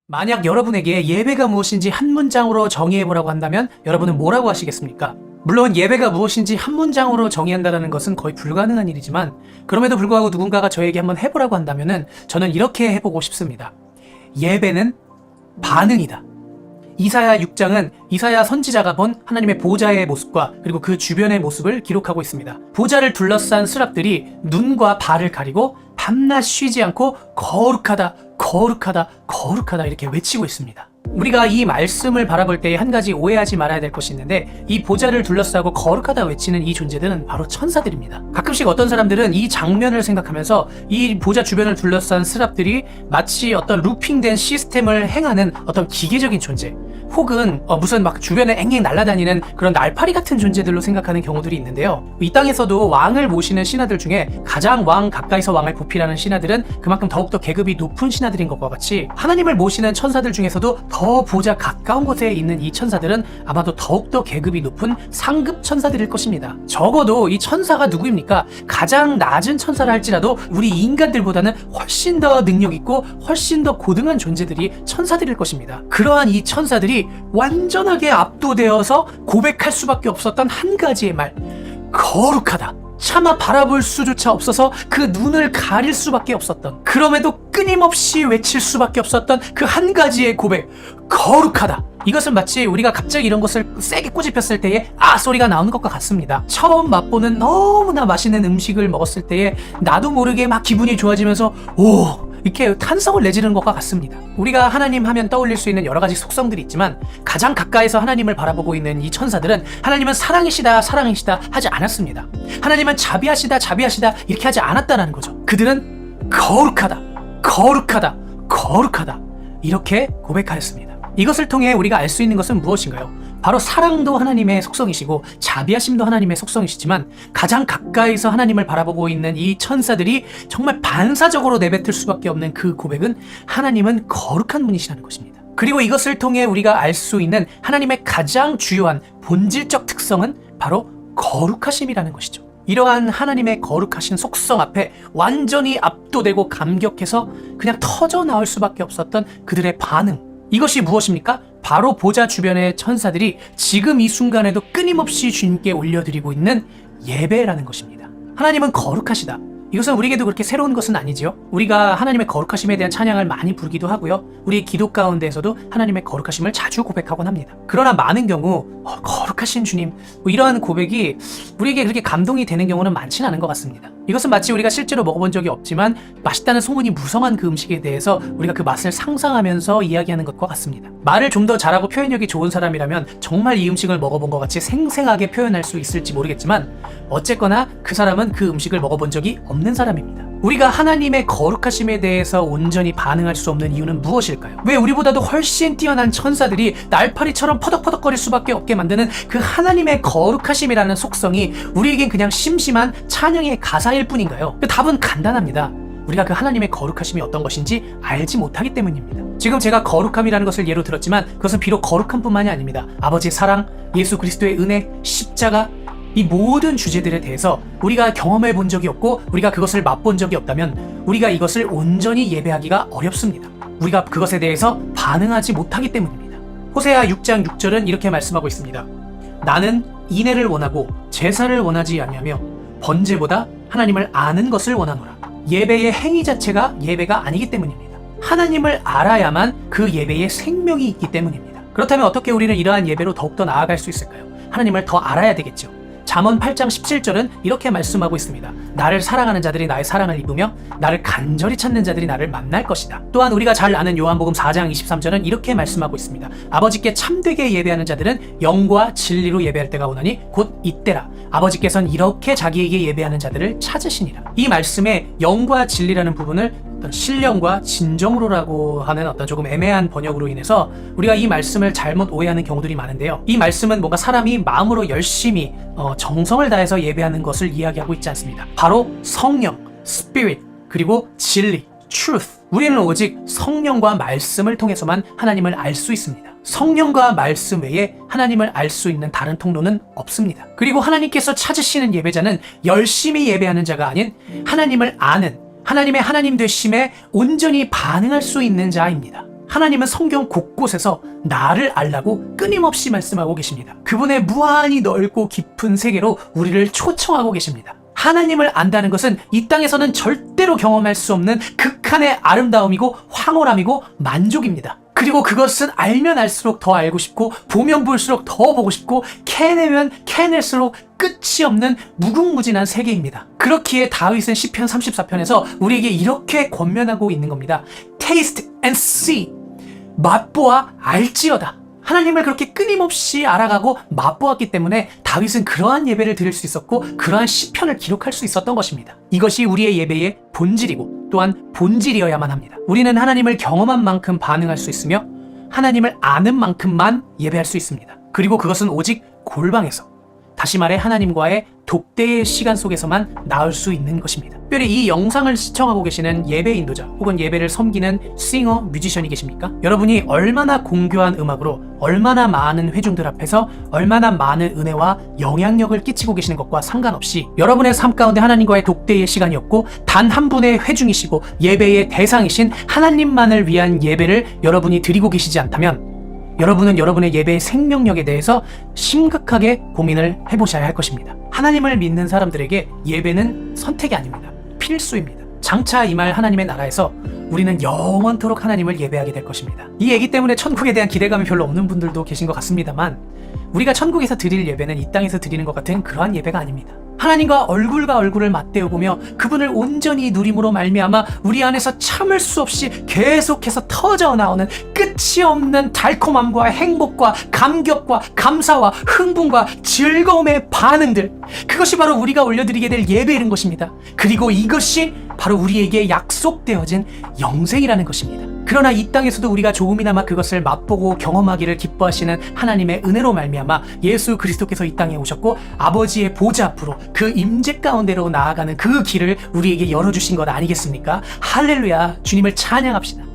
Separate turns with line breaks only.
만약 여러분에게 예배가 무엇인지 한 문장으로 정의해보라고 한다면 여러분은 뭐라고 하시겠습니까? 물론 예배가 무엇인지 한 문장으로 정의한다는 것은 거의 불가능한 일이지만 그럼에도 불구하고 누군가가 저에게 한번 해보라고 한다면 저는 이렇게 해보고 싶습니다. 예배는 반응이다. 이사야 6장은 이사야 선지자가 본 하나님의 보좌의 모습과 그리고 그 주변의 모습을 기록하고 있습니다. 보좌를 둘러싼 스랍들이 눈과 발을 가리고 밤낮 쉬지 않고 거룩하다, 거룩하다, 거룩하다 이렇게 외치고 있습니다. 우리가 이 말씀을 바라볼 때 한 가지 오해하지 말아야 될 것이 있는데 이 보좌를 둘러싸고 거룩하다 외치는 이 존재들은 바로 천사들입니다. 가끔씩 어떤 사람들은 이 장면을 생각하면서 이 보좌 주변을 둘러싼 스랍들이 마치 어떤 루핑된 시스템을 행하는 어떤 기계적인 존재 혹은 무슨 막 주변에 앵앵 날아다니는 그런 날파리 같은 존재들로 생각하는 경우들이 있는데요. 이 땅에서도 왕을 모시는 신하들 중에 가장 왕 가까이서 왕을 보필하는 신하들은 그만큼 더욱더 계급이 높은 신하들인 것과 같이 하나님을 모시는 천사들 중에서도 더 보좌 가까운 곳에 있는 이 천사들은 아마도 더욱더 계급이 높은 상급 천사들일 것입니다. 적어도 이 천사가 누구입니까? 가장 낮은 천사라 할지라도 우리 인간들보다는 훨씬 더 능력 있고 훨씬 더 고등한 존재들이 천사들일 것입니다. 그러한 이 천사들이 완전하게 압도되어서 고백할 수밖에 없었던 한 가지의 말, 거룩하다. 차마 바라볼 수조차 없어서 그 눈을 가릴 수밖에 없었던, 그럼에도 끊임없이 외칠 수밖에 없었던 그 한 가지의 고백, 거룩하다. 이것은 마치 우리가 갑자기 이런 것을 세게 꼬집혔을 때에 소리가 나오는 것과 같습니다. 처음 맛보는 너무나 맛있는 음식을 먹었을 때에 나도 모르게 막 기분이 좋아지면서 이렇게 탄성을 내지르는 것과 같습니다. 우리가 하나님 하면 떠올릴 수 있는 여러 가지 속성들이 있지만 가장 가까이서 하나님을 바라보고 있는 이 천사들은 하나님은 사랑이시다, 사랑이시다 하지 않았습니다. 하나님은 자비하시다, 자비하시다 이렇게 하지 않았다는 거죠. 그들은 거룩하다, 거룩하다, 거룩하다 이렇게 고백하였습니다. 이것을 통해 우리가 알 수 있는 것은 무엇인가요? 바로 사랑도 하나님의 속성이시고 자비하심도 하나님의 속성이시지만 가장 가까이서 하나님을 바라보고 있는 이 천사들이 정말 반사적으로 내뱉을 수밖에 없는 그 고백은 하나님은 거룩한 분이시라는 것입니다. 그리고 이것을 통해 우리가 알 수 있는 하나님의 가장 주요한 본질적 특성은 바로 거룩하심이라는 것이죠. 이러한 하나님의 거룩하신 속성 앞에 완전히 압도되고 감격해서 그냥 터져 나올 수밖에 없었던 그들의 반응, 이것이 무엇입니까? 바로 보좌 주변의 천사들이 지금 이 순간에도 끊임없이 주님께 올려드리고 있는 예배라는 것입니다. 하나님은 거룩하시다. 이것은 우리에게도 그렇게 새로운 것은 아니지요. 우리가 하나님의 거룩하심에 대한 찬양을 많이 부르기도 하고요. 우리 기도 가운데에서도 하나님의 거룩하심을 자주 고백하곤 합니다. 그러나 많은 경우 거룩하신 주님 이러한 고백이 우리에게 그렇게 감동이 되는 경우는 많지는 않은 것 같습니다. 이것은 마치 우리가 실제로 먹어본 적이 없지만 맛있다는 소문이 무성한 그 음식에 대해서 우리가 그 맛을 상상하면서 이야기하는 것과 같습니다. 말을 좀 더 잘하고 표현력이 좋은 사람이라면 정말 이 음식을 먹어본 것 같이 생생하게 표현할 수 있을지 모르겠지만 어쨌거나 그 사람은 그 음식을 먹어본 적이 없는 사람입니다. 우리가 하나님의 거룩하심에 대해서 온전히 반응할 수 없는 이유는 무엇일까요? 왜 우리보다도 훨씬 뛰어난 천사들이 날파리처럼 퍼덕퍼덕거릴 수밖에 없게 만드는 그 하나님의 거룩하심이라는 속성이 우리에겐 그냥 심심한 찬양의 가사일 뿐인가요? 그 답은 간단합니다. 우리가 그 하나님의 거룩하심이 어떤 것인지 알지 못하기 때문입니다. 지금 제가 거룩함이라는 것을 예로 들었지만 그것은 비록 거룩함 뿐만이 아닙니다. 아버지의 사랑, 예수 그리스도의 은혜, 십자가, 이 모든 주제들에 대해서 우리가 경험해 본 적이 없고 우리가 그것을 맛본 적이 없다면 우리가 이것을 온전히 예배하기가 어렵습니다. 우리가 그것에 대해서 반응하지 못하기 때문입니다. 호세아 6장 6절은 이렇게 말씀하고 있습니다. 나는 인애를 원하고 제사를 원하지 아니하며 번제보다 하나님을 아는 것을 원하노라. 예배의 행위 자체가 예배가 아니기 때문입니다. 하나님을 알아야만 그 예배의 생명이 있기 때문입니다. 그렇다면 어떻게 우리는 이러한 예배로 더욱더 나아갈 수 있을까요? 하나님을 더 알아야 되겠죠. 잠언 8장 17절은 이렇게 말씀하고 있습니다. 나를 사랑하는 자들이 나의 사랑을 입으며 나를 간절히 찾는 자들이 나를 만날 것이다. 또한 우리가 잘 아는 요한복음 4장 23절은 이렇게 말씀하고 있습니다. 아버지께 참되게 예배하는 자들은 영과 진리로 예배할 때가 오나니 곧 이때라. 아버지께서는 이렇게 자기에게 예배하는 자들을 찾으시니라. 이 말씀에 영과 진리라는 부분을 어떤 신령과 진정으로라고 하는 어떤 조금 애매한 번역으로 인해서 우리가 이 말씀을 잘못 오해하는 경우들이 많은데요. 이 말씀은 뭔가 사람이 마음으로 열심히 정성을 다해서 예배하는 것을 이야기하고 있지 않습니다. 바로 성령, spirit, 그리고 진리, truth. 우리는 오직 성령과 말씀을 통해서만 하나님을 알 수 있습니다. 성령과 말씀 외에 하나님을 알 수 있는 다른 통로는 없습니다. 그리고 하나님께서 찾으시는 예배자는 열심히 예배하는 자가 아닌 하나님을 아는 하나님의 하나님 되심에 온전히 반응할 수 있는 자입니다. 하나님은 성경 곳곳에서 나를 알라고 끊임없이 말씀하고 계십니다. 그분의 무한히 넓고 깊은 세계로 우리를 초청하고 계십니다. 하나님을 안다는 것은 이 땅에서는 절대로 경험할 수 없는 극한의 아름다움이고 황홀함이고 만족입니다. 그리고 그것은 알면 알수록 더 알고 싶고 보면 볼수록 더 보고 싶고 캐내면 캐낼수록 끝이 없는 무궁무진한 세계입니다. 그렇기에 다윗은 시편 34편에서 우리에게 이렇게 권면하고 있는 겁니다. Taste and see. 맛보아 알지어다. 하나님을 그렇게 끊임없이 알아가고 맛보았기 때문에 다윗은 그러한 예배를 드릴 수 있었고 그러한 시편을 기록할 수 있었던 것입니다. 이것이 우리의 예배의 본질이고 또한 본질이어야만 합니다. 우리는 하나님을 경험한 만큼 반응할 수 있으며 하나님을 아는 만큼만 예배할 수 있습니다. 그리고 그것은 오직 골방에서, 다시 말해 하나님과의 독대의 시간 속에서만 나올 수 있는 것입니다. 특별히 이 영상을 시청하고 계시는 예배 인도자 혹은 예배를 섬기는 싱어, 뮤지션이 계십니까? 여러분이 얼마나 공교한 음악으로 얼마나 많은 회중들 앞에서 얼마나 많은 은혜와 영향력을 끼치고 계시는 것과 상관없이 여러분의 삶 가운데 하나님과의 독대의 시간이었고 단 한 분의 회중이시고 예배의 대상이신 하나님만을 위한 예배를 여러분이 드리고 계시지 않다면 여러분은 여러분의 예배의 생명력에 대해서 심각하게 고민을 해보셔야 할 것입니다. 하나님을 믿는 사람들에게 예배는 선택이 아닙니다. 필수입니다. 장차 임할 하나님의 나라에서 우리는 영원토록 하나님을 예배하게 될 것입니다. 이 얘기 때문에 천국에 대한 기대감이 별로 없는 분들도 계신 것 같습니다만 우리가 천국에서 드릴 예배는 이 땅에서 드리는 것 같은 그러한 예배가 아닙니다. 하나님과 얼굴과 얼굴을 맞대어보며 그분을 온전히 누림으로 말미암아 우리 안에서 참을 수 없이 계속해서 터져나오는 끝이 없는 달콤함과 행복과 감격과 감사와 흥분과 즐거움의 반응들, 그것이 바로 우리가 올려드리게 될 예배인 것입니다. 그리고 이것이 바로 우리에게 약속되어진 영생이라는 것입니다. 그러나 이 땅에서도 우리가 조금이나마 그것을 맛보고 경험하기를 기뻐하시는 하나님의 은혜로 말미암아 예수 그리스도께서 이 땅에 오셨고 아버지의 보좌 앞으로 그 임재 가운데로 나아가는 그 길을 우리에게 열어주신 것 아니겠습니까? 할렐루야, 주님을 찬양합시다.